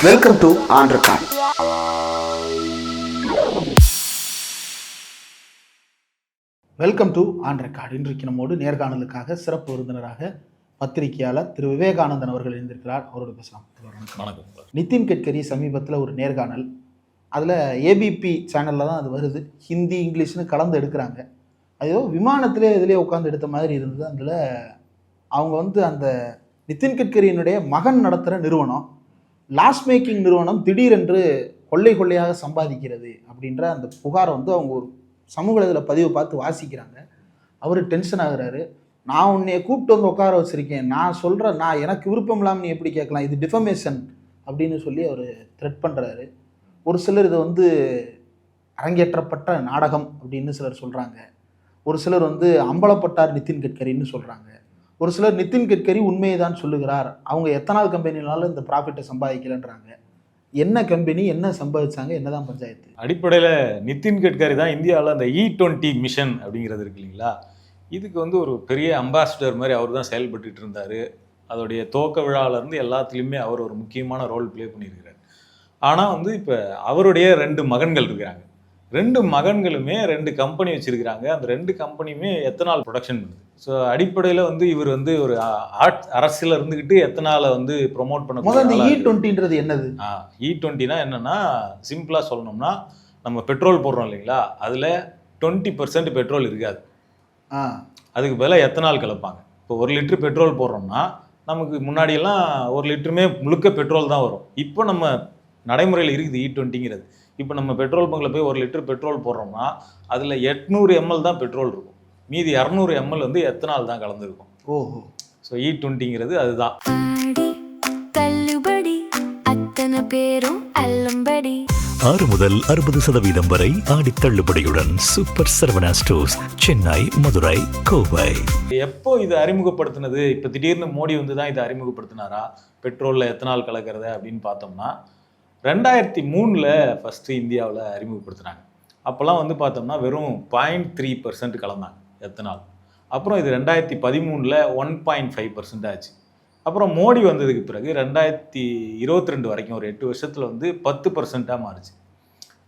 Welcome to on record. Welcome to on record. இன்றைக்கு நம்மோடு நேர்காணலுக்காக சிறப்பு விருந்தினராக பத்திரிகையாளர் திரு விவேகானந்தன் அவர்கள் இருந்திருக்கிறார். அவரோடு பேசலாம். வணக்கம். நிதின் கட்கரி சமீபத்தில் ஒரு நேர்காணல், அதில் ஏபிபி சேனலில் தான் அது வருது, ஹிந்தி இங்கிலீஷ்னு கலந்து எடுக்கிறாங்க. அது விமானத்திலே இதிலே உட்காந்து எடுத்த மாதிரி இருந்தது. அதில் அவங்க அந்த நிதின் கட்கரியினுடைய மகன் நடத்துகிற நிறுவனம், லாஸ் மேக்கிங் நிறுவனம் திடீரென்று கொள்ளையாக சம்பாதிக்கிறது அப்படின்ற அந்த புகாரை அவங்க ஒரு சமூக இதில் பதிவு பார்த்து வாசிக்கிறாங்க. அவர் டென்ஷன் ஆகுறாரு. நான் உன்னைய கூப்பிட்டு உட்கார வச்சுருக்கேன், நான் எனக்கு விருப்பம் இல்லாமல் நீ எப்படி கேட்கலாம், இது டிஃபமேஷன் அப்படின்னு சொல்லி அவர் த்ரெட் பண்ணுறாரு. ஒரு சிலர் இது அரங்கேற்றப்பட்ட நாடகம் அப்படின்னு சிலர் சொல்கிறாங்க. ஒரு சிலர் அம்பலப்பட்டார் நிதின் கட்கரின்னு சொல்கிறாங்க. ஒரு சிலர் நிதின் கட்கரி உண்மையை தான் சொல்லுகிறார், அவங்க எத்தனால் கம்பெனினாலும் இந்த ப்ராஃபிட்டை சம்பாதிக்கலன்றாங்க. என்ன கம்பெனி, என்ன சம்பாதிச்சாங்க, என்னதான் பஞ்சாயத்து? அடிப்படையில் நிதின் கட்கரி தான் இந்தியாவில் அந்த E20 மிஷன் அப்படிங்கிறது இருக்கு இல்லைங்களா, இதுக்கு ஒரு பெரிய அம்பாசிடர் மாதிரி அவர் தான் செயல்பட்டு இருந்தார். அதோடைய துவக்க விழாவிலேருந்து எல்லாத்துலேயுமே அவர் ஒரு முக்கியமான ரோல் ப்ளே பண்ணியிருக்கிறார். ஆனால் இப்போ அவருடைய 2 மகன்கள் இருக்கிறாங்க. 2 மகன்களுமே 2 கம்பெனி வச்சுருக்கிறாங்க. அந்த 2 கம்பெனியுமே எத்தனால் ப்ரொடக்ஷன் பண்ணுது. ஸோ அடிப்படையில் இவர் ஒரு அரசியல் இருந்துக்கிட்டு எத்தனாலை ப்ரொமோட் பண்ண. முதல்ல E20ன்றது என்னது? E20னா என்னென்னா, சிம்பிளாக சொல்லணும்னா, நம்ம பெட்ரோல் போடுறோம் இல்லைங்களா, அதில் 20% பெட்ரோல் இருக்காது. அதுக்கு பதிலாக எத்தனால் கலப்பாங்க. இப்போ 1 லிட்டர் பெட்ரோல் போடுறோம்னா நமக்கு முன்னாடியெல்லாம் 1 லிட்டருமே முழுக்க பெட்ரோல் தான் வரும். இப்போ நம்ம நடைமுறையில் இருக்குது E20ங்கிறது. இப்போ நம்ம பெட்ரோல் பங்கில் போய் 1 லிட்டர் பெட்ரோல் போடுறோம்னா அதில் 800 ml தான் பெட்ரோல் இருக்கும், மீதி 200 ml எத்தனால் தான் கலந்துருக்கும். ஓஹோ. ஸோ E20ங்கிறது அதுதான். 6 முதல் 60% வரை ஆடி தள்ளுபடியுடன் சூப்பர் சரவணா ஸ்டோர்ஸ், சென்னை, மதுரை, கோவை. எப்போ இது அறிமுகப்படுத்தினது? இப்போ திடீர்னு மோடி தான் இதை அறிமுகப்படுத்தினாரா பெட்ரோலில் எத்தனால் கலக்கிறத அப்படின்னு பார்த்தோம்னா, 2003 ஃபஸ்ட்டு இந்தியாவில் அறிமுகப்படுத்தினாங்க. அப்போல்லாம் பார்த்தோம்னா வெறும் 0.3% கலந்தாங்க எத்தனால். அப்புறம் இது 2013 1.5% ஆச்சு. அப்புறம் மோடி வந்ததுக்கு பிறகு 2022 வரைக்கும் ஒரு 8 வருஷத்தில் 10%-ஆக மாறுச்சு.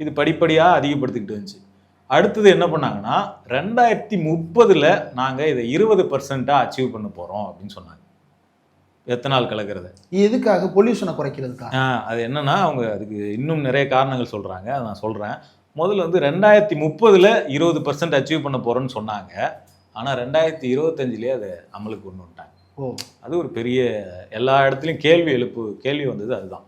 இது படிப்படியாக அதிகப்படுத்திக்கிட்டு வந்துச்சு. அடுத்தது என்ன பண்ணாங்கன்னா, 2030 நாங்கள் இதை 20%-ஆக அச்சீவ் பண்ண போகிறோம் அப்படின்னு சொன்னாங்க, எத்தனால் கலக்கிறத. எதுக்காக? பொல்யூஷனை குறைக்கிறதுக்கா? அது என்னன்னா, அவங்க அதுக்கு இன்னும் நிறைய காரணங்கள் சொல்கிறாங்க. அதை நான் சொல்கிறேன். முதல்ல 2030 20% அச்சீவ் பண்ண போகிறோன்னு சொன்னாங்க. ஆனால் 2025 அதை அமலுக்கு கொண்டு வந்துட்டாங்க. அது ஒரு பெரிய எல்லா இடத்துலையும் கேள்வி வந்தது. அதுதான்,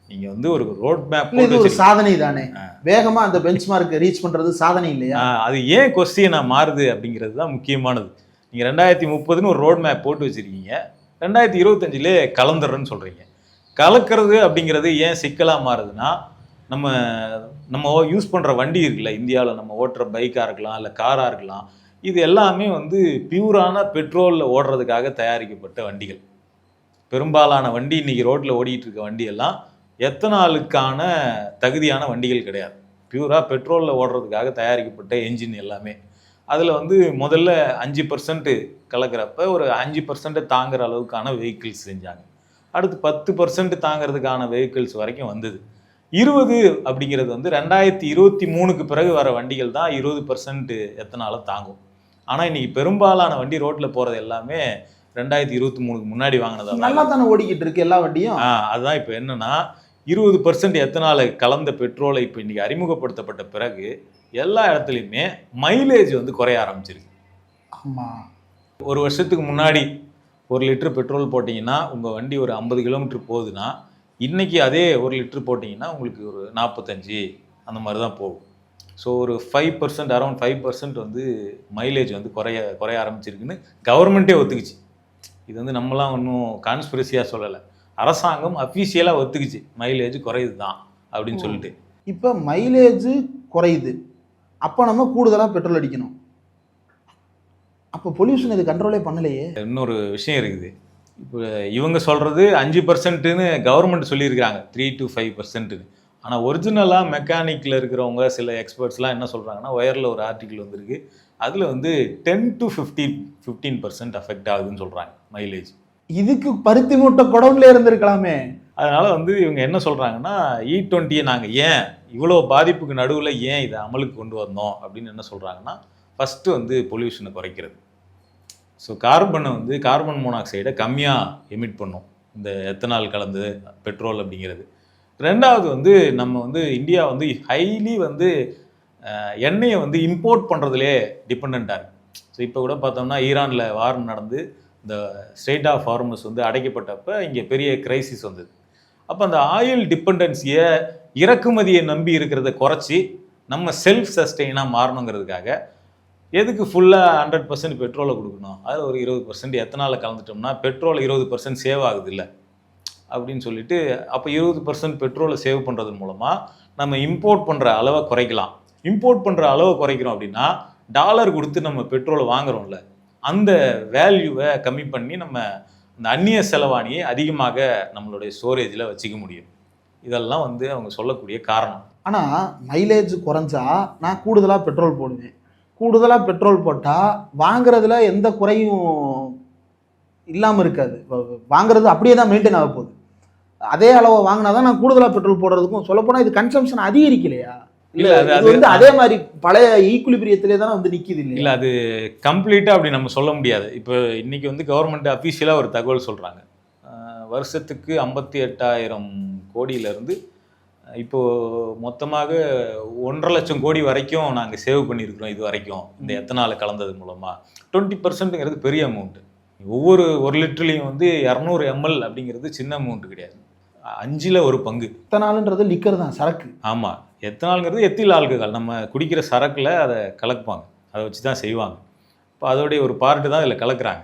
நீங்கள் ஒரு ரோட் மேப், இது ஒரு சாதனை தானே, வேகமாக அந்த பெஞ்ச் மார்க்கை ரீச் பண்ணுறது சாதனை இல்லையா? அது ஏன் கொஸ்டினாக மாறுது அப்படிங்கிறது தான் முக்கியமானது. நீங்கள் 2030 ஒரு ரோட் மேப் போட்டு வச்சுருக்கீங்க, 2025 கலந்துடுறேன்னு சொல்கிறீங்க. கலக்கிறது அப்படிங்கிறது ஏன் சிக்கலாக மாறுதுன்னா, நம்ம யூஸ் பண்ணுற வண்டி இருக்குல்ல, இந்தியாவில் நம்ம ஓட்டுற பைக்காக இருக்கலாம், இல்லை காராக இருக்கலாம், இது எல்லாமே பியூரான பெட்ரோலில் ஓடுறதுக்காக தயாரிக்கப்பட்ட வண்டிகள். பெரும்பாலான வண்டி இன்றைக்கி ரோட்டில் ஓடிட்டு இருக்க வண்டியெல்லாம் எத்தனாலுக்கான தகுதியான வண்டிகள் கிடையாது. பியூராக பெட்ரோலில் ஓடுறதுக்காக தயாரிக்கப்பட்ட என்ஜின் எல்லாமே. அதில் முதல்ல 5% கலக்கிறப்ப ஒரு 5% தாங்குற அளவுக்கான வெஹிக்கிள்ஸ் செஞ்சாங்க. அடுத்து 10% தாங்கிறதுக்கான வெஹிக்கிள்ஸ் வரைக்கும் வந்தது. 20 அப்படிங்கிறது 2023க்கு பிறகு வர வண்டிகள் தான் 20% எத்தனால தாங்கும். ஆனால் இன்றைக்கி பெரும்பாலான வண்டி ரோட்டில் போகிறது எல்லாமே 2023க்கு முன்னாடி வாங்கினதா நல்லா தானே ஓடிக்கிட்டு இருக்கு எல்லா வண்டியும். அதுதான் இப்போ என்னென்னா, 20% எத்தனால கலந்த பெட்ரோலை இப்போ இன்றைக்கி அறிமுகப்படுத்தப்பட்ட பிறகு எல்லா இடத்துலையுமே மைலேஜ் குறைய ஆரம்பிச்சிருக்கு. ஆமாம். ஒரு வருஷத்துக்கு முன்னாடி 1 லிட்டர் பெட்ரோல் போட்டிங்கன்னா உங்கள் வண்டி ஒரு 50 கிலோமீட்டர் போகுதுன்னா, இன்றைக்கி அதே 1 லிட்டர் போட்டிங்கன்னா உங்களுக்கு ஒரு 45 அந்த மாதிரி தான் போகும். ஸோ ஒரு 5%, அரௌண்ட் 5% மைலேஜ் குறைய ஆரம்பிச்சிருக்குன்னு கவர்மெண்ட்டே ஒத்துக்குச்சு. இது நம்மலாம் ஒன்றும் கான்ஸ்பிரசியாக சொல்லலை, அரசாங்கம் அஃபீஷியலாக ஒத்துக்குச்சு, மைலேஜ் குறையுது தான் அப்படின்னு சொல்லிட்டு. இப்போ மைலேஜ் குறையுது, அப்போ நம்ம கூடுதலாக பெட்ரோல் அடிக்கணும். அப்போ பொல்யூஷன் இது கண்ட்ரோலே பண்ணலையே. இன்னொரு விஷயம் இருக்குது. இப்போ இவங்க சொல்கிறது 5%ன்னு கவர்மெண்ட் சொல்லியிருக்கிறாங்க, 3 to 5%. ஆனால் ஒரிஜினலாக மெக்கானிக்கில் இருக்கிறவங்க சில எக்ஸ்பர்ட்ஸ்லாம் என்ன சொல்கிறாங்கன்னா, ஒயரில் ஒரு ஆர்டிக்கிள் வந்திருக்கு, அதில் 10 to 15% அஃபெக்ட் ஆகுதுன்னு சொல்கிறாங்க மைலேஜ். இதுக்கு பருத்தி மூட்டை குடவுல இருந்திருக்கலாமே. அதனால் வந்து இவங்க என்ன சொல்கிறாங்கன்னா E20 நாங்கள் ஏன் இவ்வளோ பாதிப்புக்கு நடுவில் ஏன் இதை அமலுக்கு கொண்டு வந்தோம் அப்படின்னு என்ன சொல்கிறாங்கன்னா, ஃபஸ்ட்டு வந்து பொல்யூஷனை குறைக்கிறது. ஸோ கார்பன் மோனாக்சைடை கம்மியாக எமிட் பண்ணும் இந்த எத்தனால் கலந்து பெட்ரோல் அப்படிங்கிறது. ரெண்டாவது வந்து நம்ம வந்து இந்தியா வந்து ஹைலி வந்து எண்ணெயை வந்து இம்போர்ட் பண்ணுறதுலே டிபெண்ட்டாக இருக்குது. ஸோ இப்போ கூட பார்த்தோம்னா ஈரானில் வார் நடந்து இந்த ஸ்ட்ரெய்ட் ஆஃப் ஹார்மஸ் வந்து அடைக்கப்பட்டப்போ இங்கே பெரிய கிரைசிஸ் வந்தது. அப்போ அந்த ஆயில் டிபெண்டன்சியை இறக்குமதியை நம்பி இருக்கிறத குறைச்சி நம்ம செல்ஃப் சஸ்டெயினாக மாறணுங்கிறதுக்காக எதுக்கு ஃபுல்லாக 100% பெட்ரோலை கொடுக்கணும், அதில் ஒரு 20% எத்தனால கலந்துட்டோம்னா பெட்ரோல் 20% சேவ் ஆகுது இல்லை அப்படின்னு சொல்லிட்டு, அப்போ 20% பெட்ரோலை சேவ் பண்ணுறது மூலமாக நம்ம இம்போர்ட் பண்ணுற அளவை குறைக்கலாம். இம்போர்ட் பண்ணுற அளவை குறைக்கிறோம் அப்படின்னா டாலர் கொடுத்து நம்ம பெட்ரோலை வாங்குறோம்ல, அந்த வேல்யூவை கம்மி பண்ணி நம்ம இந்த அந்நிய செலவாணியை அதிகமாக நம்மளுடைய ஸ்டோரேஜில் வச்சுக்க முடியும். இதெல்லாம் வந்து அவங்க சொல்லக்கூடிய காரணம். ஆனால் மைலேஜ் குறைஞ்சா நான் கூடுதலாக பெட்ரோல் போடுவேன். கூடுதலாக பெட்ரோல் போட்டால் வாங்குறதுல எந்த குறையும் இல்லாமல் இருக்காது. வாங்குறது அப்படியே தான் மெயின்டைன் ஆக போகுது. அதே அளவை வாங்கினா தான் நான் கூடுதலாக பெட்ரோல் போடுறதுக்கும் சொல்லப்போனால் இது கன்சம்ஷன் அதிகரிக்கலையா? இல்லை அது வந்து அதே மாதிரி பழைய ஈக்குலிபிரியத்திலே தானே வந்து நிற்கிது இல்லை? இல்லை அது கம்ப்ளீட்டாக அப்படி நம்ம சொல்ல முடியாது. இப்போ இன்றைக்கி வந்து கவர்மெண்ட் அஃபீஷியலாக ஒரு தகவல் சொல்கிறாங்க, வருஷத்துக்கு 58,000 கோடியிலேருந்து இப்போது மொத்தமாக 1.5 லட்சம் கோடி வரைக்கும் நாங்கள் சேவ் பண்ணியிருக்கிறோம் இது வரைக்கும் இந்த எத்தனால் கலந்தது மூலமாக. 20%ங்கிறது பெரிய அமௌண்ட்டு. ஒவ்வொரு 1 லிட்டர்லையும் வந்து 200 ml அப்படிங்கிறது சின்ன அமௌண்ட்டு கிடையாது. 5ல் 1 பங்கு. எத்தனால்ன்றது லிக்கர் தான், சரக்கு. ஆமாம், எத்தனால்ங்கிறது எத்தில் ஆல்கஹால், நம்ம குடிக்கிற சரக்கில் அதை கலக்குவாங்க, அதை வச்சு தான் செய்வாங்க. இப்போ அதோடைய ஒரு பார்ட்டு தான் இதில் கலக்குறாங்க.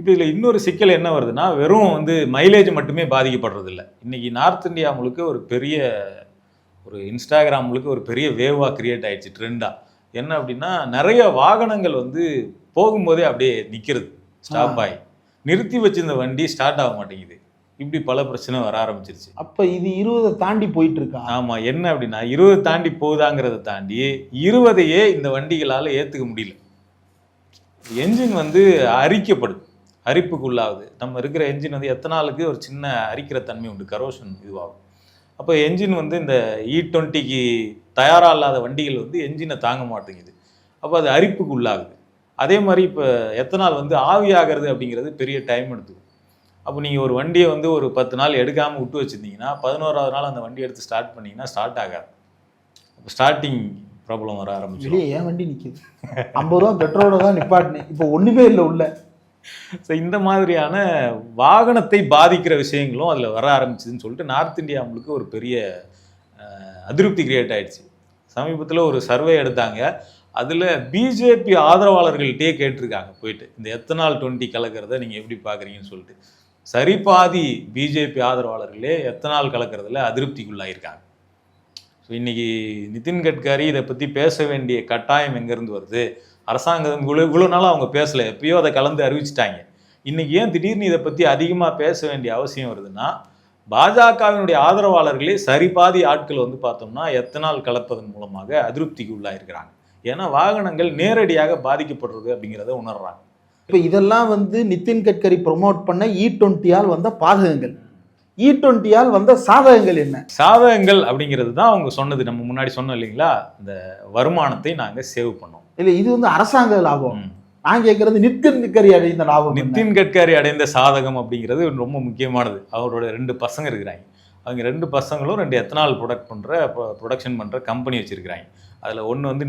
இப்போ இதில் இன்னொரு சிக்கல் என்ன வருதுன்னா, வெறும் வந்து மைலேஜ் மட்டுமே பாதிக்கப்படுறது இல்லை. இன்றைக்கி நார்த் இந்தியா முழுக்க ஒரு இன்ஸ்டாகிராம் முழுக்க ஒரு பெரிய வேவாக கிரியேட் ஆகிடுச்சு, ட்ரெண்டாக. என்ன அப்படின்னா, நிறைய வாகனங்கள் வந்து போகும்போதே அப்படியே நிற்கிறது, ஸ்டாப் ஆகி. நிறுத்தி வச்சிருந்த வண்டி ஸ்டார்ட் ஆக மாட்டேங்குது. இப்படி பல பிரச்சனை வர ஆரம்பிச்சிருச்சு. அப்போ இது 20 தாண்டி போயிட்டு இருக்கா? ஆமாம், என்ன அப்படின்னா 20 தாண்டி போகுதாங்கிறத தாண்டி 20ஐயே இந்த வண்டிகளால் ஏற்றுக்க முடியல. என்ஜின் வந்து அரிப்புக்குள்ளாகுது. நம்ம இருக்கிற என்ஜின் வந்து எத்தனாலுக்கு ஒரு சின்ன அரிக்கிற தன்மை உண்டு, கரோஷன் இதுவாகும். அப்போ என்ஜின் வந்து இந்த E20க்கு தயாராக இல்லாத வண்டிகள் வந்து என்ஜினை தாங்க மாட்டேங்குது. அப்போ அது அரிப்புக்குள்ளாகுது. அதே மாதிரி இப்போ எத்தனால் வந்து ஆவியாகிறது அப்படிங்கிறது பெரிய டைம் எடுத்துக்கும். அப்போ நீங்கள் ஒரு வண்டியை வந்து ஒரு 10 நாள் எடுக்காமல் விட்டு வச்சுருந்தீங்கன்னா 11ஆவது நாள் அந்த வண்டி எடுத்து ஸ்டார்ட் பண்ணிங்கன்னா ஸ்டார்ட் ஆகாது. அப்போ ஸ்டார்டிங் ப்ராப்ளம் வர ஆரம்பிச்சு. வெளியே ஏன் வண்டி நிற்கிது? 50 ரூபா பெட்ரோலை தான் நிப்பாட்டினேன், இப்போ ஒன்றுமே இல்லை உள்ள. ஸோ இந்த மாதிரியான வாகனத்தை பாதிக்கிற விஷயங்களும் அதில் வர ஆரம்பிச்சதுன்னு சொல்லிட்டு நார்த் இந்தியா முழுக்க ஒரு பெரிய அதிருப்தி கிரியேட் ஆகிடுச்சு. சமீபத்தில் ஒரு சர்வே எடுத்தாங்க, அதில் பிஜேபி ஆதரவாளர்கள்ட்டே கேட்டிருக்காங்க போயிட்டு, இந்த எத்தனால் 20 கலக்கிறத நீங்கள் எப்படி பார்க்குறீங்கன்னு சொல்லிட்டு. சரி பாதி பிஜேபி ஆதரவாளர்களே எத்தனால் கலக்கிறதுல அதிருப்திக்குள்ளாயிருக்காங்க. ஸோ இன்றைக்கி நிதின் கட்கரி இதை பற்றி பேச வேண்டிய கட்டாயம் எங்கேருந்து வருது? அரசாங்கம் இவ்வளோ நாளாக அவங்க பேசலை, எப்பயோ அதை கலந்து அறிவிச்சிட்டாங்க. இன்றைக்கி ஏன் திடீர்னு இதை பற்றி அதிகமாக பேச வேண்டிய அவசியம் வருதுன்னா, பாஜகவினுடைய ஆதரவாளர்களே சரிபாதி ஆட்கள் வந்து பார்த்தோம்னா எத்தனால் கலப்பதன் மூலமாக அதிருப்திக்கு உள்ளாயிருக்கிறாங்க. ஏன்னா வாகனங்கள் நேரடியாக பாதிக்கப்படுறது அப்படிங்கிறத உணர்றாங்க. இப்போ இதெல்லாம் வந்து நிதின் கட்கரி ப்ரொமோட் பண்ண E20ஆல் வந்த பாதகங்கள். E20ஆல் வந்த சாதகங்கள் என்ன? சாதகங்கள் அப்படிங்கிறது தான் அவங்க சொன்னது, நம்ம முன்னாடி சொன்னோம் இல்லைங்களா, இந்த வருமானத்தை நாங்கள் சேவ் பண்ணோம். இல்லை, இது வந்து அரசாங்க லாபம். நான் கேட்கறது நிதின் கட்கரி அடைந்த லாபம். நிதின் கட்கரி அடைந்த சாதகம் அப்படிங்கிறது ரொம்ப முக்கியமானது. அவரோட 2 பசங்க இருக்கிறாங்க. அவங்க 2 பசங்களும் 2 எத்தனால் ப்ரொடக்ஷன் பண்ணுற கம்பெனி வச்சுருக்கிறாங்க. அதில் ஒன்று வந்து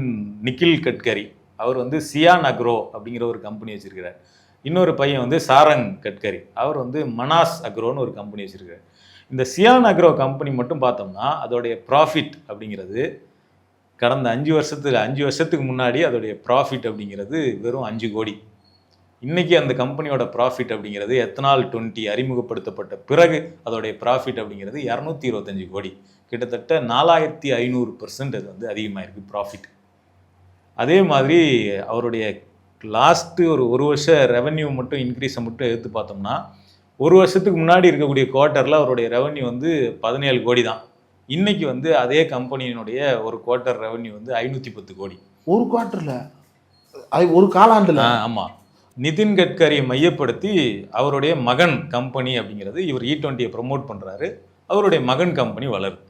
நிக்கில் கட்கரி, அவர் வந்து சியான் அக்ரோ அப்படிங்கிற ஒரு கம்பெனி வச்சுருக்கிறார். இன்னொரு பையன் வந்து சாரங் கட்கரி, அவர் வந்து மனாஸ் அக்ரோன்னு ஒரு கம்பெனி வச்சுருக்காரு. இந்த சியான் அக்ரோ கம்பெனி மட்டும் பார்த்தோம்னா அதோடைய ப்ராஃபிட் அப்படிங்கிறது கடந்த 5 வருஷத்துக்கு முன்னாடி அதோடைய ப்ராஃபிட் அப்படிங்கிறது வெறும் 5 கோடி. இன்றைக்கி அந்த கம்பெனியோட ப்ராஃபிட் அப்படிங்கிறது எத்தனால் 20 அறிமுகப்படுத்தப்பட்ட பிறகு அதோடைய ப்ராஃபிட் அப்படிங்கிறது 225 கோடி. கிட்டத்தட்ட 4500% அது வந்து அதிகமாக இருக்குது ப்ராஃபிட். அதே மாதிரி அவருடைய லாஸ்ட்டு ஒரு வருஷ ரெவன்யூ மட்டும் இன்க்ரீஸை மட்டும் எடுத்து பார்த்தோம்னா, ஒரு வருஷத்துக்கு முன்னாடி இருக்கக்கூடிய குவார்ட்டரில் அவருடைய ரெவன்யூ வந்து 17 கோடி தான். இன்றைக்கி வந்து அதே கம்பெனியினுடைய ஒரு குவார்ட்டர் ரெவன்யூ வந்து 510 கோடி. ஒரு குவார்ட்டரில், அது ஒரு காலாண்டில். ஆமாம், நிதின் கட்கரியை மையப்படுத்தி அவருடைய மகன் கம்பெனி அப்படிங்கிறது இவர் E20யை ப்ரொமோட் பண்ணுறாரு. அவருடைய மகன் கம்பெனி வளருது.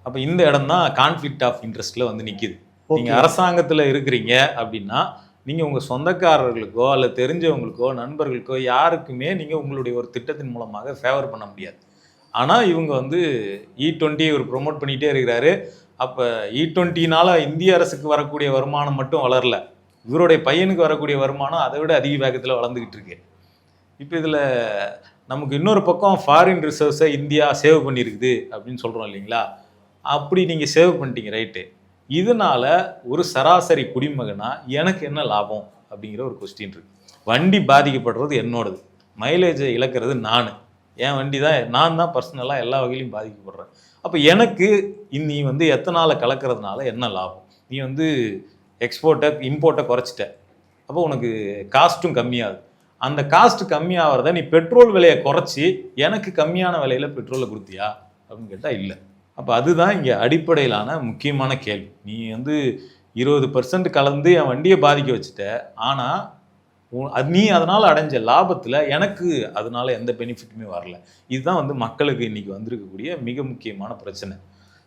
அப்போ இந்த இடம் தான் கான்ஃப்ளிக்ட் ஆஃப் இன்ட்ரெஸ்ட்ல வந்து நிற்கிது. நீங்கள் அரசாங்கத்தில் இருக்கிறீங்க அப்படின்னா நீங்கள் உங்கள் சொந்தக்காரர்களுக்கோ அல்ல தெரிஞ்சவங்களுக்கோ நண்பர்களுக்கோ யாருக்குமே நீங்கள் உங்களுடைய ஒரு திட்டத்தின் மூலமாக ஃபேவர் பண்ண முடியாது. ஆனால் இவங்க வந்து E20 இவர் ப்ரொமோட் பண்ணிகிட்டே இருக்கிறாரு. அப்போ E20னால இந்திய அரசுக்கு வரக்கூடிய வருமானம் மட்டும் வளரல, இவருடைய பையனுக்கு வரக்கூடிய வருமானம் அதை விட அதிக வேகத்தில் வளர்ந்துக்கிட்டு இருக்கு. இப்போ இதில் நமக்கு இன்னொரு பக்கம் ஃபாரின் ரிசர்வ்ஸை இந்தியா சேவ் பண்ணியிருக்குது அப்படின்னு சொல்கிறோம் இல்லைங்களா? அப்படி நீங்கள் சேவ் பண்ணிட்டீங்க, ரைட்டு. இதனால ஒரு சராசரி குடிமகனா எனக்கு என்ன லாபம் அப்படிங்கிற ஒரு கொஸ்டின் இருக்கு. வண்டி பாதிக்கப்படுறது என்னோடது, மைலேஜை இழக்கிறது என் வண்டி தான், நான் தான் பர்சனலாக எல்லா வகையிலையும் பாதிக்கப்படுறேன். அப்போ எனக்கு நீ வந்து எத்தனால கலக்கிறதுனால என்ன லாபம்? நீ வந்து இம்போர்ட்டை குறைச்சிட்ட, அப்போ உனக்கு காஸ்ட்டும் கம்மியாகுது. அந்த காஸ்ட் கம்மியாகிறத நீ பெட்ரோல் விலையை குறைச்சி எனக்கு கம்மியான விலையில் பெட்ரோலை கொடுத்தியா அப்படின்னு கேட்டால் இல்லை. அப்போ அதுதான் இங்கே அடிப்படையிலான முக்கியமான கேள்வி. நீ வந்து 20% கலந்து என் வண்டியை பாதிக்க வச்சுட்ட, ஆனால் நீ அதனால் அடைஞ்ச லாபத்தில் எனக்கு அதனால் எந்த பெனிஃபிட்டுமே வரல. இதுதான் வந்து மக்களுக்கு இன்றைக்கி வந்திருக்கக்கூடிய மிக முக்கியமான பிரச்சனை.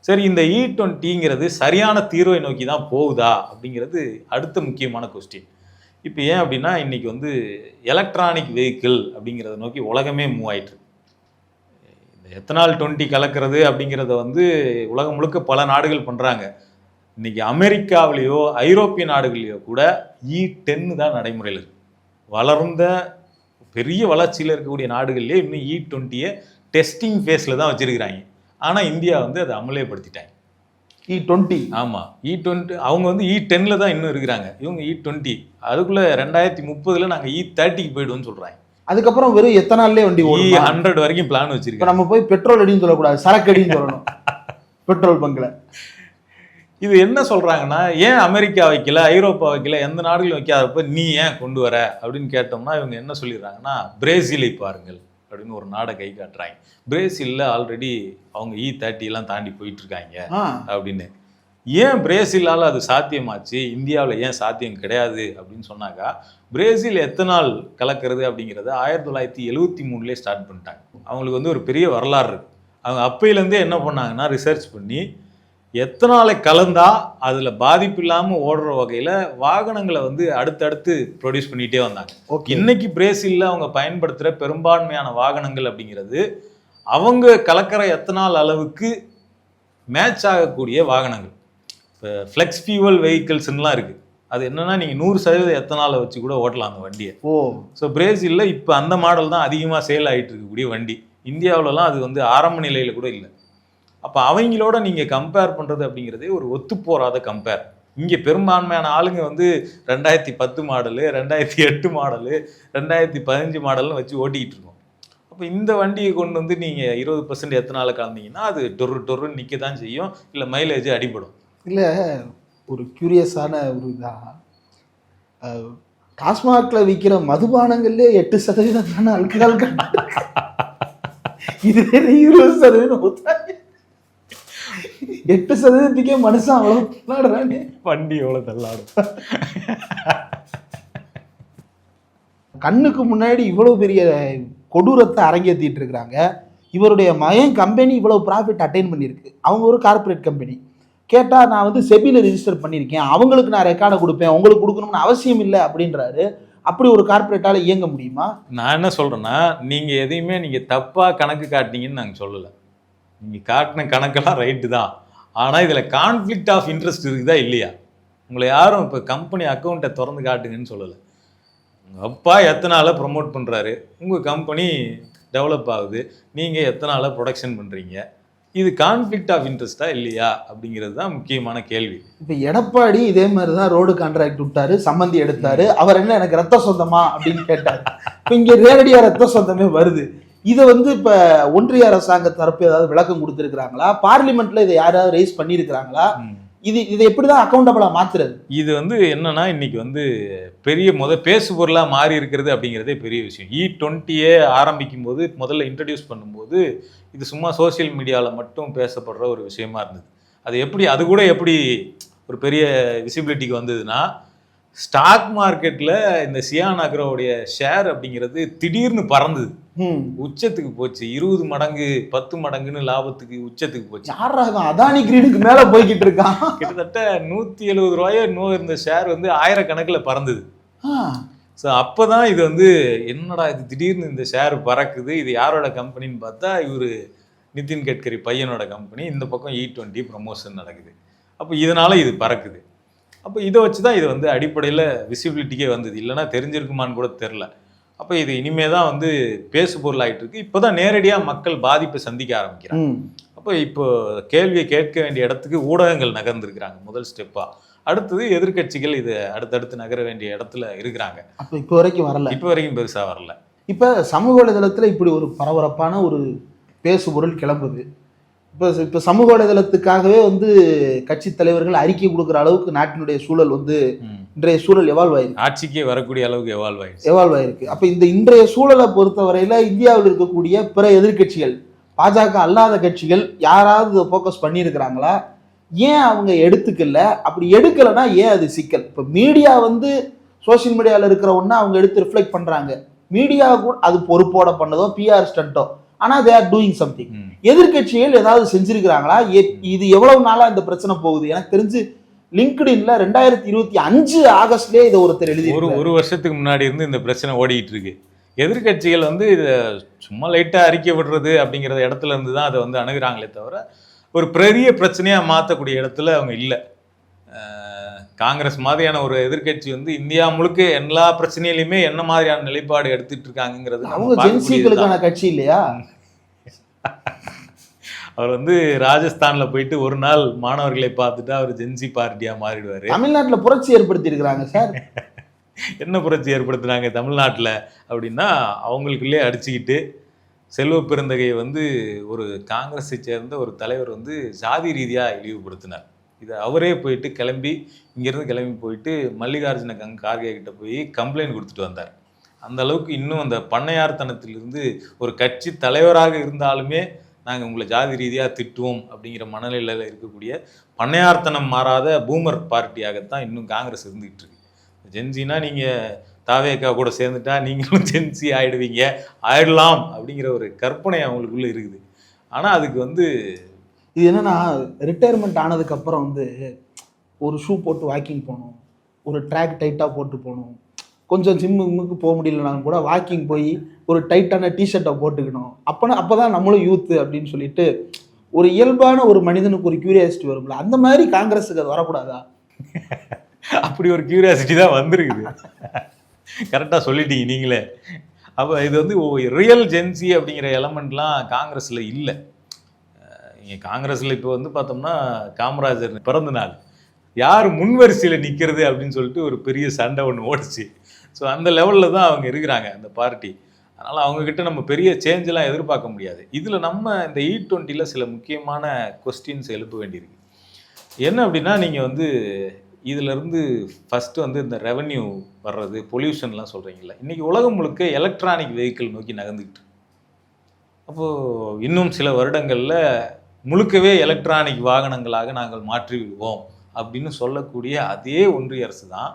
சரி, இந்த E20ங்கிறது சரியான தீர்வை நோக்கி தான் போகுதா அப்படிங்கிறது அடுத்த முக்கியமான கொஸ்டின். இப்போ ஏன் அப்படின்னா இன்றைக்கி வந்து எலக்ட்ரானிக் வெஹிக்கிள் அப்படிங்கிறத நோக்கி உலகமே மூவ் ஆயிட்டு. இந்த எத்தனால் 20 கலக்கிறது அப்படிங்கிறத வந்து உலகம் முழுக்க பல நாடுகள் பண்ணுறாங்க. இன்றைக்கி அமெரிக்காவிலேயோ ஐரோப்பிய நாடுகள்லையோ கூட E10 தான் நடைமுறையில் இருக்குது. வளர்ந்த பெரிய வளர்ச்சியில் இருக்கக்கூடிய நாடுகள்லேயே இன்னும் E20யை டெஸ்டிங் ஃபேஸில் தான் வச்சுருக்கிறாங்க. ஆனால் இந்தியா வந்து அதை அமல்படுத்திட்டாங்க. E20 ஆமாம், E20 அவங்க வந்து E10ல் தான் இன்னும் இருக்கிறாங்க. இவங்க E20 அதுக்குள்ளே 2030 நாங்கள் E30க்கு போய்டுவோம்னு சொல்கிறாங்க. அதுக்கப்புறம் வெறும் எத்தனாலே வண்டி ஓடும். E100 வரைக்கும் பிளான் வச்சிருக்கோம். நம்ம போய் பெட்ரோல் அடின்னு சொல்லக்கூடாது, சரக்கு அடின்னு சொல்லணும். பெட்ரோல் பங்க்ல இது என்ன சொல்றாங்கன்னா, ஏன் அமெரிக்கா வைக்கல, ஐரோப்பா வைக்கல, எந்த நாடுகளும் வைக்காதப்ப நீ ஏன் கொண்டு வர அப்படின்னு கேட்டோம்னா இவங்க என்ன சொல்லிடுறாங்கன்னா, பிரேசிலை பாருங்கள் அப்படின்னு ஒரு நாடை கை காட்டுறாங்க. பிரேசில்ல ஆல்ரெடி அவங்க E30 எல்லாம் தாண்டி போயிட்டு இருக்காங்க அப்படின்னு. ஏன் பிரேசிலால் அது சாத்தியமாச்சு, இந்தியாவில் ஏன் சாத்தியம் கிடையாது அப்படின்னு சொன்னாக்கா, பிரேசில் எத்தனால் கலக்கிறது அப்படிங்கிறத 1973 ஸ்டார்ட் பண்ணிட்டாங்க. அவங்களுக்கு வந்து ஒரு பெரிய வரலாறு இருக்குது. அவங்க அப்பையிலேருந்தே என்ன பண்ணாங்கன்னா ரிசர்ச் பண்ணி எத்தனாலை கலந்தா அதில் பாதிப்பு இல்லாமல் ஓடுற வகையில் வாகனங்களை வந்து அடுத்தடுத்து ப்ரொடியூஸ் பண்ணிகிட்டே வந்தாங்க. இன்னைக்கு பிரேசிலில் அவங்க பயன்படுத்துகிற பெரும்பான்மையான வாகனங்கள் அப்படிங்கிறது அவங்க கலக்கிற எத்தனால் அளவுக்கு மேட்ச் ஆகக்கூடிய வாகனங்கள். இப்போ ஃப்ளெக்ஸ் ஃபியூவல் வெஹிக்கிள்ஸ்லாம் இருக்குது. அது என்னன்னா நீங்கள் 100% எத்தனாலை வச்சு கூட ஓட்டலாம் அந்த வண்டியை. ஸோ பிரேசிலில் இப்போ அந்த மாடல் தான் அதிகமாக சேல் ஆகிட்டு இருக்கக்கூடிய வண்டி. இந்தியாவிலலாம் அது வந்து ஆரம்ப நிலையில் கூட இல்லை. அப்போ அவங்களோட நீங்கள் கம்பேர் பண்ணுறது அப்படிங்கிறதே ஒரு ஒத்து போகாத கம்பேர். இங்கே பெரும்பான்மையான ஆளுங்க வந்து 2010 மாடலு, 2008 மாடலு, 2015 மாடல்னு வச்சு ஓட்டிக்கிட்டு இருக்கோம். அப்போ இந்த வண்டியை கொண்டு வந்து நீங்கள் 20% எத்தனால கலந்தீங்கன்னா அது டொருன்னு நிற்க தான் செய்யும், இல்லை மைலேஜ் அடிபடும். இல்லை, ஒரு கியூரியஸான ஒரு இதாக, டாஸ்மாகில் விற்கிற மதுபானங்கள்லே 8% தானே அல்கஹால் இது 20% 8%க்கே மனுஷன் அவ்வளவு தள்ளாடுறாங்க. வண்டி எவ்வளவு தள்ளாடும். கண்ணுக்கு முன்னாடி இவ்வளவு பெரிய கொடூரத்தை அரங்கேற்றிட்டு இருக்கிறாங்க. இவருடைய மகன் கம்பெனி இவ்வளவு ப்ராஃபிட் அட்டைன் பண்ணியிருக்கு. அவங்க ஒரு கார்பரேட் கம்பெனி. கேட்டால் நான் வந்து செபியில் ரிஜிஸ்டர் பண்ணியிருக்கேன், அவங்களுக்கு நான் ரெக்கார்டை கொடுப்பேன், உங்களுக்கு கொடுக்கணும்னு அவசியம் இல்லை அப்படின்றாரு. அப்படி ஒரு கார்பரேட்டால் இயங்க முடியுமா? நான் என்ன சொல்கிறேன்னா, நீங்கள் எதையுமே நீங்கள் தப்பாக கணக்கு காட்டினீங்கன்னு நாங்கள் சொல்லலை. நீங்கள் காட்டின கணக்கெல்லாம் ரைட்டு தான். ஆனால் இதில் கான்ஃப்ளிக்ட் ஆஃப் இன்ட்ரெஸ்ட் இருக்குதா இல்லையா? உங்களை யாரும் இப்போ கம்பெனி அக்கௌண்ட்டை திறந்து காட்டுங்கன்னு சொல்லலை. உங்கள் அப்பா எத்தனால ப்ரொமோட் பண்ணுறாரு, உங்கள் கம்பெனி டெவலப் ஆகுது, நீங்கள் எத்தனால ப்ரொடக்ஷன் பண்ணுறீங்க, இது கான்ஃப்ளிக்ட் ஆஃப் இன்ட்ரெஸ்டா இல்லையா அப்படிங்கிறது தான் முக்கியமான கேள்வி. இப்போ எடப்பாடி இதே மாதிரி தான் ரோடு கான்ட்ராக்ட் விட்டாரு, சம்மந்தி எடுத்தாரு. அவர் என்ன எனக்கு ரத்த சொந்தமா அப்படின்னு கேட்டார். இப்போ இங்கே நேரடியாக ரத்த சொந்தமே வருது. இதை வந்து இப்போ ஒன்றிய அரசாங்க தரப்பு ஏதாவது விளக்கம் கொடுத்துருக்குறாங்களா? பார்லிமெண்ட்ல இதை யாராவது ரைஸ் பண்ணியிருக்கிறாங்களா? இதை எப்படி தான் அக்கௌண்டபிளாக மாற்றுறது? இது வந்து என்னன்னா இன்னைக்கு வந்து பெரிய பேசு பொருளாக மாறி இருக்கிறது அப்படிங்கிறதே பெரிய விஷயம். E20 ஆரம்பிக்கும் போது முதல்ல இன்ட்ரடியூஸ் பண்ணும்போது இது சும்மா சோசியல் மீடியாவில் மட்டும் பேசப்படுற ஒரு விஷயமா இருந்தது. அது கூட எப்படி ஒரு பெரிய விசிபிலிட்டிக்கு வந்ததுன்னா, ஸ்டாக் மார்க்கெட்ல இந்த சியான் அக்ரோவுடைய ஷேர் அப்படிங்கிறது திடீர்னு பறந்தது, உச்சத்துக்கு போச்சு. 20 மடங்கு 10 மடங்குன்னு லாபத்துக்கு உச்சத்துக்கு போச்சு. யாராக அதானி கிரீடுக்கு மேல போய்கிட்டு இருக்கான். கிட்டத்தட்ட 170 ரூபாயோ இன்னும் இருந்த ஷேர் வந்து ஆயிரக்கணக்கில் பறந்தது. ஸோ அப்போதான் இது வந்து என்னடா இது திடீர்னு இந்த ஷேர் பறக்குது, இது யாரோட கம்பெனின்னு பார்த்தா இவர் நிதின் கட்கரி பையனோட கம்பெனி. இந்த பக்கம் E20 ப்ரமோஷன் நடக்குது. அப்போ இதனால இது பறக்குது. அப்போ இதை வச்சு தான் இது வந்து அடிப்படையில் விசிபிலிட்டிக்கே வந்தது. இல்லைனா தெரிஞ்சிருக்குமான்னு கூட தெரில. அப்போ இது இனிமே தான் வந்து பேசு பொருள் ஆகிட்டு இருக்கு. இப்போ தான் நேரடியாக மக்கள் பாதிப்பை சந்திக்க ஆரம்பிக்கிறாங்க. அப்போ இப்போ கேள்வியை கேட்க வேண்டிய இடத்துக்கு ஊடகங்கள் நகர்ந்துருக்கிறாங்க முதல் ஸ்டெப்பாக. அடுத்தது எதிர்கட்சிகள் இது அடுத்தடுத்து நகர வேண்டிய இடத்துல இருக்கிறாங்க. அப்போ இப்போ வரைக்கும் வரல, இப்போ வரைக்கும் பெருசாக வரல. இப்போ சமூக வலைதளத்தில் இப்படி ஒரு பரபரப்பான ஒரு பேசு பொருள் கிளம்புது. இப்போ சமூக வலைதளத்துக்காகவே வந்து கட்சி தலைவர்கள் அறிக்கை கொடுக்குற அளவுக்கு நாட்டினுடைய சூழல் வந்து இன்றைய சூழல் எவால்வ் ஆயிருக்கு, ஆட்சிக்கே வரக்கூடிய அளவுக்கு எவால்வ் ஆயிருக்கு. அப்போ இந்த இன்றைய சூழலை பொறுத்தவரையில இந்தியாவில் இருக்கக்கூடிய பிற எதிர்கட்சிகள், பாஜக அல்லாத கட்சிகள் யாராவது ஃபோக்கஸ் பண்ணியிருக்கிறாங்களா? ஏன் அவங்க எடுத்துக்கல? அப்படி எடுக்கலைன்னா ஏன் அது சிக்கல்? இப்போ மீடியா வந்து சோசியல் மீடியாவில் இருக்கிற ஒன்று அவங்க எடுத்து ரிஃப்ளெக்ட் பண்ணுறாங்க. மீடியா கூட அது பொறுப்போட பண்ணதோ பிஆர் ஸ்டண்டோ, ஆனால் தே ஆர் டூயிங் சம்திங். எதிர்கட்சிகள் ஏதாவது செஞ்சிருக்கிறாங்களா? இது எவ்வளவு நாளாக இந்த பிரச்சனை போகுது? எனக்கு தெரிஞ்சு லிங்க்டின்ல 2025 ஆகஸ்ட்லேயே இதை ஒருத்தர் எழுதி ஒரு வருஷத்துக்கு முன்னாடி இருந்து இந்த பிரச்சனை ஓடிட்டு இருக்கு. எதிர்கட்சிகள் வந்து இதை சும்மா லைட்டாக அறிக்கை விடுறது அப்படிங்கிற இடத்துல இருந்து தான் அதை வந்து அணுகிறாங்களே தவிர ஒரு பெரிய பிரச்சனையாக மாற்றக்கூடிய இடத்துல அவங்க இல்லை. காங்கிரஸ் மாதிரியான ஒரு எதிர்கட்சி வந்து இந்தியா முழுக்க எல்லா பிரச்சனையிலுமே என்ன மாதிரியான நிலைப்பாடு எடுத்துட்டு இருக்காங்கிறது அவங்க ஜென்சிகளுக்கான கட்சி இல்லையா? அவர் வந்து ராஜஸ்தான்ல போயிட்டு ஒரு நாள் மாணவர்களை பார்த்துட்டு அவர் ஜென்சி பார்ட்டியா மாறிடுவாரு. தமிழ்நாட்டில் புரட்சி ஏற்படுத்தி இருக்கிறாங்க சார். என்ன புரட்சி ஏற்படுத்தினாங்க தமிழ்நாட்டில் அப்படின்னா, அவங்களுக்குள்ளே அடிச்சுக்கிட்டு செல்வ பெருந்தகையை வந்து ஒரு காங்கிரஸை சேர்ந்த ஒரு தலைவர் வந்து ஜாதி ரீதியாக இழிவுபடுத்தினார். இதை அவரே போயிட்டு இங்கேருந்து கிளம்பி போயிட்டு மல்லிகார்ஜுன கார்கே கிட்ட போய் கம்ப்ளைண்ட் கொடுத்துட்டு வந்தார். அந்த அளவுக்கு இன்னும் அந்த பண்ணையார்த்தனத்திலிருந்து ஒரு கட்சி தலைவராக இருந்தாலுமே நாங்கள் உங்களை ஜாதி ரீதியாக திட்டுவோம் அப்படிங்கிற மனநிலையில் இருக்கக்கூடிய பண்ணையார்த்தனம் மாறாத பூமர் பார்ட்டியாகத்தான் இன்னும் காங்கிரஸ் இருந்துகிட்டு இருக்கு. ஜென்சினா நீங்கள் தாவேக்கா கூட சேர்ந்துட்டா நீங்களும் ஜென்சி ஆயிடலாம் அப்படிங்கிற ஒரு கற்பனை அவங்களுக்குள்ள இருக்குது. ஆனால் அதுக்கு வந்து இது என்னன்னா, ரிட்டையர்மெண்ட் ஆனதுக்கப்புறம் வந்து ஒரு ஷூ போட்டு வாக்கிங் போகணும், ஒரு ட்ராக் டைட்டாக போட்டு போகணும், கொஞ்சம் ஜிம்முக்கு போக முடியலனாலும் கூட வாக்கிங் போய் ஒரு டைட்டான டிஷர்ட்டை போட்டுக்கணும். அப்போ தான் நம்மளும் யூத்து அப்படின்னு சொல்லிட்டு ஒரு இயல்பான ஒரு மனிதனுக்கு ஒரு கியூரியாசிட்டி வரும்ல, அந்த மாதிரி காங்கிரஸுக்கு அது வரக்கூடாதா? அப்படி ஒரு கியூரியாசிட்டி தான் வந்திருக்குது. கரெக்டாக சொல்லிட்டீங்க நீங்களே. அப்போ இது வந்து ரியல் ஜென்சி அப்படிங்கிற எலமெண்ட்லாம் காங்கிரஸில் இல்லை. இங்கே காங்கிரஸில் இப்போ வந்து பார்த்தோம்னா காமராஜர் பிறந்த நாள் யார் முன்வரிசையில் நிற்கிறது அப்படின்னு சொல்லிட்டு ஒரு பெரிய சண்டை ஒன்று ஓடிச்சு. ஸோ அந்த லெவலில் தான் அவங்க இருக்கிறாங்க அந்த பார்ட்டி. அதனால் அவங்கக்கிட்ட நம்ம பெரிய சேஞ்செலாம் எதிர்பார்க்க முடியாது. இதில் நம்ம இந்த E20 சில முக்கியமான கொஸ்டின்ஸ் எழுப்ப வேண்டியிருக்கு. என்ன அப்படின்னா, நீங்கள் வந்து இதிலேருந்து ஃபஸ்ட்டு வந்து இந்த ரெவன்யூ வர்றது, பொல்யூஷன்லாம் சொல்கிறீங்களா, இன்றைக்கி உலகம் முழுக்க எலக்ட்ரானிக் வெஹிக்கிள் நோக்கி நகர்ந்துக்கிட்டு. அப்போது இன்னும் சில வருடங்களில் முழுக்கவே எலக்ட்ரானிக் வாகனங்களாக நாங்கள் மாற்றி விடுவோம் அப்படின்னு சொல்லக்கூடிய அதே ஒன்றிய அரசு தான்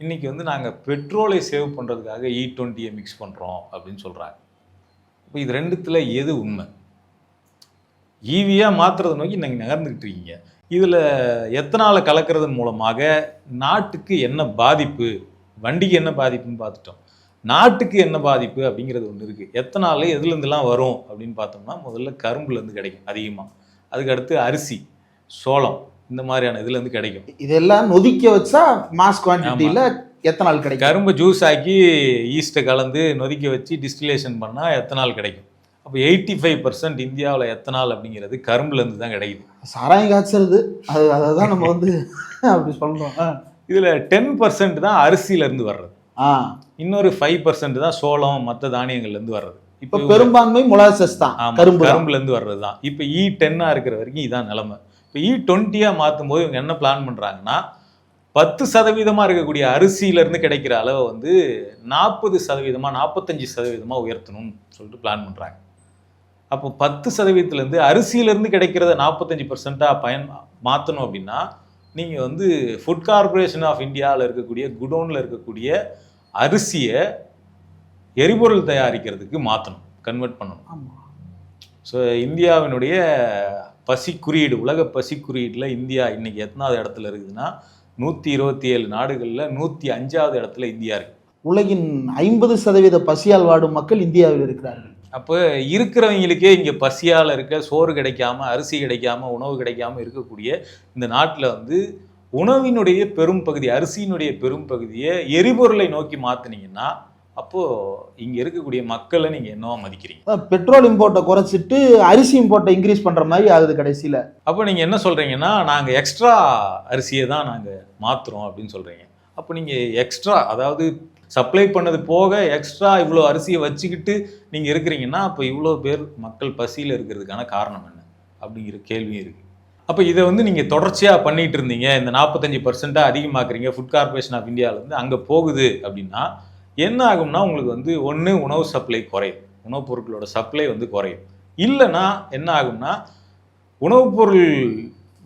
இன்றைக்கி வந்து நாங்கள் பெட்ரோலை சேவ் பண்ணுறதுக்காக E20 மிக்ஸ் பண்ணுறோம் அப்படின்னு சொல்கிறாங்க. இப்போ இது ரெண்டுத்தில் எது உண்மை? ஈவியாக மாற்றுறதை நோக்கி நீங்கள் நகர்ந்துக்கிட்டு இருக்கீங்க. இதில் எத்தனாலை கலக்கிறதன் மூலமாக நாட்டுக்கு என்ன பாதிப்பு, வண்டிக்கு என்ன பாதிப்புன்னு பார்த்துட்டோம், நாட்டுக்கு என்ன பாதிப்பு அப்படிங்கிறது ஒன்று இருக்குது. எத்தனால எதுலேருந்துலாம் வரும் அப்படின்னு பார்த்தோம்னா, முதல்ல கரும்புலேருந்து கிடைக்கும் அதிகமாக, அதுக்கடுத்து அரிசி, சோளம், இந்த மாதிரியான இதுலேருந்து கிடைக்கும். இதெல்லாம் நொதிக்க வச்சா மாஸ் குவான்டிட்டியில் எத்தனால் கிடைக்கும். கரும்பு ஜூஸ் ஆக்கி ஈஸ்ட்டை கலந்து நொதிக்க வச்சு டிஸ்டிலேஷன் பண்ணால் எத்தனால் கிடைக்கும். அப்போ 85% இந்தியாவில் எத்தனால் அப்படிங்கிறது கரும்புலேருந்து தான் கிடைக்குது. சாராயம் காய்ச்சறது அதை தான் நம்ம வந்து அப்படி சொல்கிறோம். இதில் 10% தான் அரிசியிலேருந்து வர்றது, இன்னொரு 5% தான் சோளம் மற்ற தானியங்கள்லேருந்து வர்றது. இப்போ பெரும்பான்மை மொலாசஸ் தான், கரும்புலேருந்து வர்றது தான். இப்போ E10 இருக்கிற வரைக்கும் இதான் நிலைமை. இப்போ E20 மாற்றும் போது இவங்க என்ன பிளான் பண்ணுறாங்கன்னா, 10% இருக்கக்கூடிய அரிசியிலேருந்து கிடைக்கிற அளவை வந்து 40%, 45% உயர்த்தணும்னு சொல்லிட்டு பிளான் பண்ணுறாங்க. அப்போ 10%, அரிசியிலேருந்து கிடைக்கிறத 45% மாற்றணும் அப்படின்னா நீங்கள் வந்து ஃபுட் கார்பரேஷன் ஆஃப் இந்தியாவில் இருக்கக்கூடிய குடோனில் இருக்கக்கூடிய அரிசியை எரிபொருள் தயாரிக்கிறதுக்கு மாற்றணும், கன்வெர்ட் பண்ணணும். ஆமா. ஸோ இந்தியாவினுடைய பசி குறியீடு, உலக பசி குறியீட்டில் இந்தியா இன்னைக்கு எத்தனாவது இடத்துல இருக்குதுன்னா 127 நாடுகளில் 105வது இடத்துல இந்தியா இருக்கு. உலகின் 50% பசியால் வாடும் மக்கள் இந்தியாவில் இருக்கிறார்கள். அப்போ இருக்கிறவங்களுக்கே இங்கே பசியால் இருக்க, சோறு கிடைக்காம, அரிசி கிடைக்காம, உணவு கிடைக்காம இருக்கக்கூடிய இந்த நாட்டில் வந்து உணவினுடைய பெரும் பகுதி, அரிசியினுடைய பெரும் பகுதியை எரிபொருளை நோக்கி மாற்றினீங்கன்னா அப்போது இங்கே இருக்கக்கூடிய மக்களை நீங்கள் என்னவா மதிக்கிறீங்க? பெட்ரோல் இம்போர்ட்டை குறைச்சிட்டு அரிசி இம்போர்ட்டை இன்க்ரீஸ் பண்ணுற மாதிரி ஆகுது கடைசியில். அப்போ நீங்கள் என்ன சொல்கிறீங்கன்னா, நாங்கள் எக்ஸ்ட்ரா அரிசியை தான் நாங்கள் மாற்றுறோம் அப்படின்னு சொல்கிறீங்க. அப்போ நீங்கள் எக்ஸ்ட்ரா, அதாவது சப்ளை பண்ணது போக எக்ஸ்ட்ரா இவ்வளோ அரிசியை வச்சுக்கிட்டு நீங்கள் இருக்கிறீங்கன்னா அப்போ இவ்வளோ பேர் மக்கள் பசியில் இருக்கிறதுக்கான காரணம் என்ன அப்படிங்கிற கேள்வியும் இருக்குது. அப்போ இதை வந்து நீங்கள் தொடர்ச்சியாக பண்ணிகிட்டு இருந்தீங்க, இந்த 45% அதிகமாக்குறீங்க, ஃபுட் கார்பரேஷன் ஆஃப் இந்தியாவிலேருந்து அங்கே போகுது அப்படின்னா என்ன ஆகும்னா உங்களுக்கு வந்து ஒன்று உணவு சப்ளை குறையும், உணவுப் பொருட்களோட சப்ளை வந்து குறையும். இல்லைன்னா என்ன ஆகும்னா உணவுப் பொருள்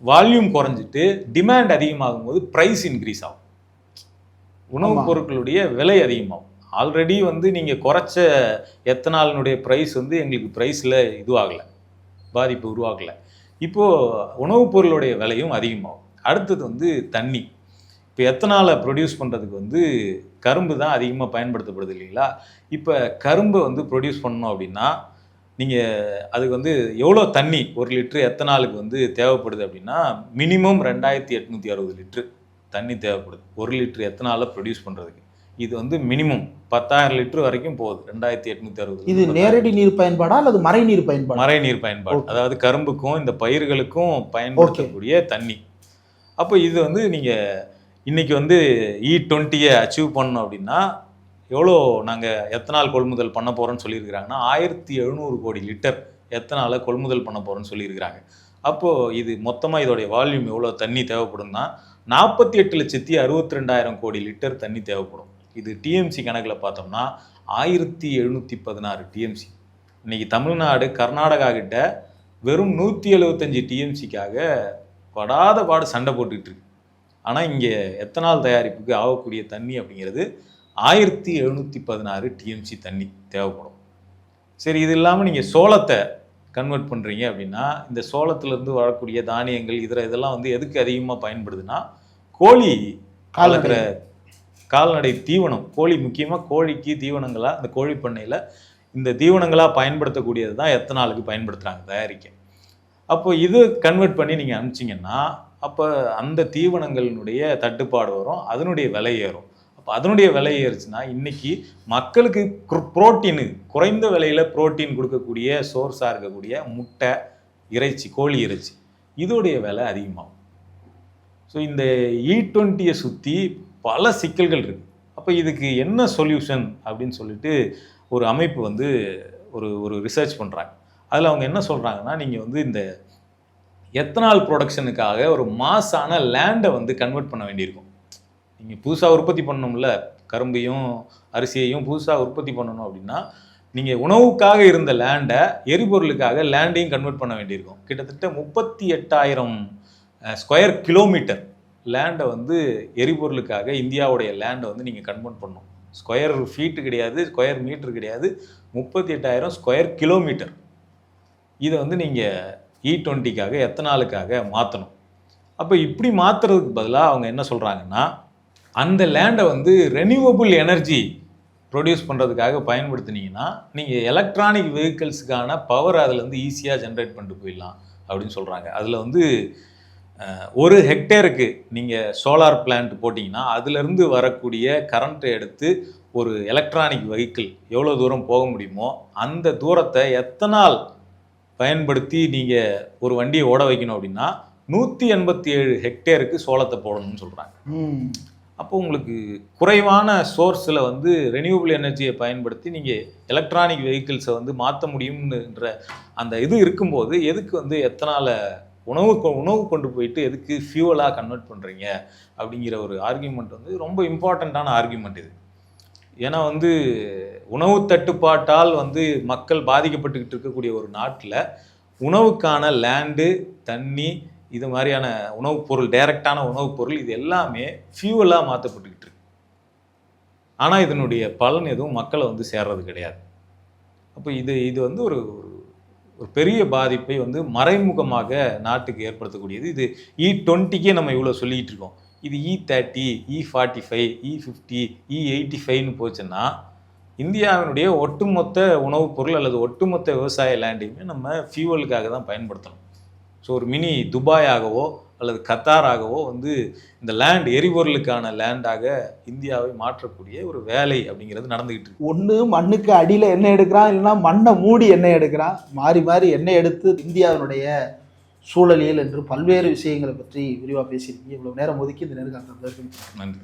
வால்யூம் குறைஞ்சிட்டு டிமாண்ட் அதிகமாகும் போது ப்ரைஸ் இன்க்ரீஸ் ஆகும், உணவுப் பொருட்களுடைய விலை அதிகமாகும். ஆல்ரெடி வந்து நீங்கள் குறைச்ச எத்தனாலினுடைய ப்ரைஸ் வந்து எங்களுக்கு ப்ரைஸில் இதுவாகலை, பாதிப்பு உருவாகலை. இப்போது உணவுப் பொருளுடைய விலையும் அதிகமாகும். அடுத்தது வந்து தண்ணி. இப்போ எத்தனாலை ப்ரொடியூஸ் பண்ணுறதுக்கு வந்து கரும்பு தான் அதிகமாக பயன்படுத்தப்படுது இல்லைங்களா? இப்போ கரும்பை வந்து ப்ரொடியூஸ் பண்ணணும் அப்படின்னா நீங்கள் அதுக்கு வந்து எவ்வளோ தண்ணி, 1 லிட்ரு எத்தனாலுக்கு வந்து தேவைப்படுது அப்படின்னா மினிமம் 2860 லிட்ரு தண்ணி தேவைப்படுது 1 லிட்ரு எத்தனாலை ப்ரொடியூஸ் பண்ணுறதுக்கு. இது வந்து மினிமம் 10,000 லிட்டர் வரைக்கும் போகுது 2860. இது நேரடி நீர் பயன்பாடா அல்லது மறை நீர் பயன்பாடு? மறை நீர் பயன்பாடு, அதாவது கரும்புக்கும் இந்த பயிர்களுக்கும் பயன்படுத்தக்கூடிய தண்ணி. அப்போ இது வந்து நீங்கள் இன்னைக்கு வந்து E20 அச்சீவ் பண்ணணும் அப்படின்னா எவ்வளோ நாங்கள் எத்தனால் கொள்முதல் பண்ண போகிறோன்னு சொல்லியிருக்கிறாங்கன்னா 1700 கோடி லிட்டர் எத்தனாலை கொள்முதல் பண்ண போகிறோன்னு சொல்லியிருக்கிறாங்க. அப்போது இது மொத்தமாக இதோடைய வால்யூம் எவ்வளோ தண்ணி தேவைப்படும்னா 48,62,000 கோடி லிட்டர் தண்ணி தேவைப்படும். இது டிஎம்சி கணக்கில் பார்த்தோம்னா 1716 டிஎம்சி. இன்னைக்கு தமிழ்நாடு கர்நாடகா கிட்ட வெறும் 175 டிஎம்சிக்காக படாத பாடு சண்டை போட்டுக்கிட்டு இருக்கு. ஆனால் இங்கே எத்தனால் தயாரிப்புக்கு ஆகக்கூடிய தண்ணி அப்படிங்கிறது 1716 டிஎம்சி தண்ணி தேவைப்படும். சரி, இது இல்லாமல் நீங்கள் சோளத்தை கன்வெர்ட் பண்ணுறீங்க அப்படின்னா இந்த சோளத்துலேருந்து வரக்கூடிய தானியங்கள் இதெல்லாம் வந்து எதுக்கு அதிகமாக பயன்படுதுன்னா கோழி வளர்க்குற கால்நடை தீவனம். கோழி முக்கியமாக கோழிக்கு தீவனங்களாக அந்த கோழி பண்ணையில் இந்த தீவனங்களாக பயன்படுத்தக்கூடியது தான் எத்தனாலுக்கு பயன்படுத்துகிறாங்க தயாரிக்க. அப்போ இது கன்வெர்ட் பண்ணி நீங்கள் அனுப்பிச்சிங்கன்னா அப்போ அந்த தீவனங்களினுடைய தட்டுப்பாடு வரும், அதனுடைய விலை ஏறும். அப்போ அதனுடைய விலை ஏறுச்சுன்னா இன்னைக்கு மக்களுக்கு புரோட்டீனு குறைந்த விலையில் புரோட்டீன் கொடுக்கக்கூடிய சோர்ஸாக இருக்கக்கூடிய முட்டை, இறைச்சி, கோழி இறைச்சி இதோடைய விலை அதிகமாகும். ஸோ இந்த E20 சுற்றி பல சிக்கல்கள் இருக்குது. அப்போ இதுக்கு என்ன சொல்யூஷன் அப்படின்னு சொல்லிட்டு ஒரு அமைப்பு வந்து ஒரு ரிசர்ச் பண்ணுறாங்க. அதில் அவங்க என்ன சொல்கிறாங்கன்னா, நீங்கள் வந்து இந்த எத்தனால் ப்ரொடக்ஷனுக்காக ஒரு மாசான லேண்டை வந்து கன்வெர்ட் பண்ண வேண்டியிருக்கும். நீங்கள் புதுசாக உற்பத்தி பண்ணணும்ல, கரும்பையும் அரிசியையும் புதுசாக உற்பத்தி பண்ணணும் அப்படின்னா நீங்கள் உணவுக்காக இருந்த லேண்டை எரிபொருளுக்காக லேண்டையும் கன்வெர்ட் பண்ண வேண்டியிருக்கும். கிட்டத்தட்ட 38,000 ஸ்கொயர் கிலோமீட்டர் லேண்டை வந்து எரிபொருளுக்காக இந்தியாவுடைய லேண்டை வந்து நீங்கள் கன்வெர்ட் பண்ணணும். ஸ்கொயர் ஃபீட்டு கிடையாது, ஸ்கொயர் மீட்டர் கிடையாது, 38,000 ஸ்கொயர் கிலோமீட்டர். இதை வந்து நீங்கள் E20க்காக எத்தனாலுக்காக மாற்றணும். அப்போ இப்படி மாற்றுறதுக்கு பதிலாக அவங்க என்ன சொல்கிறாங்கன்னா, அந்த லேண்டை வந்து ரெனியூவபிள் எனர்ஜி ப்ரொடியூஸ் பண்ணுறதுக்காக பயன்படுத்தினீங்கன்னா நீங்கள் எலக்ட்ரானிக் வெஹிக்கிள்ஸுக்கான பவர் அதில் வந்து ஈஸியாக ஜென்ரேட் பண்ணிட்டு போயிடலாம் அப்படின்னு சொல்கிறாங்க. அதில் வந்து 1 ஹெக்டேருக்கு நீங்கள் சோலார் பிளான்ட் போட்டிங்கன்னா அதுலேருந்து வரக்கூடிய கரண்ட்டை எடுத்து ஒரு எலக்ட்ரானிக் வெஹிக்கிள் எவ்வளோ தூரம் போக முடியுமோ அந்த தூரத்தை எத்தனால் பயன்படுத்தி நீங்கள் ஒரு வண்டியை ஓட வைக்கணும் அப்படின்னா 187 ஹெக்டேருக்கு சோளத்தை போடணும்னு சொல்கிறாங்க. அப்போ உங்களுக்கு குறைவான சோர்ஸில் வந்து ரெனியூவபிள் எனர்ஜியை பயன்படுத்தி நீங்கள் எலக்ட்ரானிக் வெஹிக்கிள்ஸை வந்து மாற்ற முடியும்ன்ற அந்த இது இருக்கும்போது எதுக்கு வந்து எத்தனால் உணவு கொண்டு போயிட்டு எதுக்கு ஃபியூவலாக கன்வெர்ட் பண்ணுறீங்க அப்படிங்கிற ஒரு ஆர்கியூமெண்ட் வந்து ரொம்ப இம்பார்ட்டண்ட்டான ஆர்கியூமெண்ட் இது. ஏன்னா வந்து உணவு தட்டுப்பாட்டால் வந்து மக்கள் பாதிக்கப்பட்டுக்கிட்டு இருக்கக்கூடிய ஒரு நாட்டில் உணவுக்கான லேண்டு, தண்ணி இது மாதிரியான உணவுப் பொருள், டைரக்டான உணவுப் பொருள் இது எல்லாமே ஃபியூவலாக மாற்றப்பட்டுக்கிட்டு இருக்கு. ஆனால் இதனுடைய பலன் எதுவும் மக்களை வந்து சேர்றது கிடையாது. அப்போ இது வந்து ஒரு ஒரு பெரிய பாதிப்பை வந்து மறைமுகமாக நாட்டுக்கு ஏற்படுத்தக்கூடியது. இது E20க்கே நம்ம இவ்வளோ சொல்லிக்கிட்டு இருக்கோம். இது E30, E45, E50, E85ன்னு போச்சுன்னா இந்தியாவினுடைய ஒட்டுமொத்த உணவுப் பொருள் அல்லது ஒட்டுமொத்த விவசாய லேண்டையுமே நம்ம ஃபியூவலுக்காக தான் பயன்படுத்தணும். ஸோ ஒரு மினி துபாயாகவோ அல்லது கத்தாராகவோ வந்து இந்த லேண்ட் எரிபொருளுக்கான லேண்டாக இந்தியாவை மாற்றக்கூடிய ஒரு வேலை அப்படிங்கிறது நடந்துகிட்டு இருக்கு. ஒன்று மண்ணுக்கு அடியில் எண்ணெய் எடுக்கிறான், இல்லைன்னா மண்ணை மூடி எண்ணெய் எடுக்கிறான். மாறி மாறி எண்ணெய் எடுத்து இந்தியாவினுடைய சூழலியல் என்று பல்வேறு விஷயங்களை பற்றி விரிவாக பேசியிருக்கீங்க. இவ்வளவு நேரம் ஒதுக்கி இந்த நேர்காணல் நன்றி.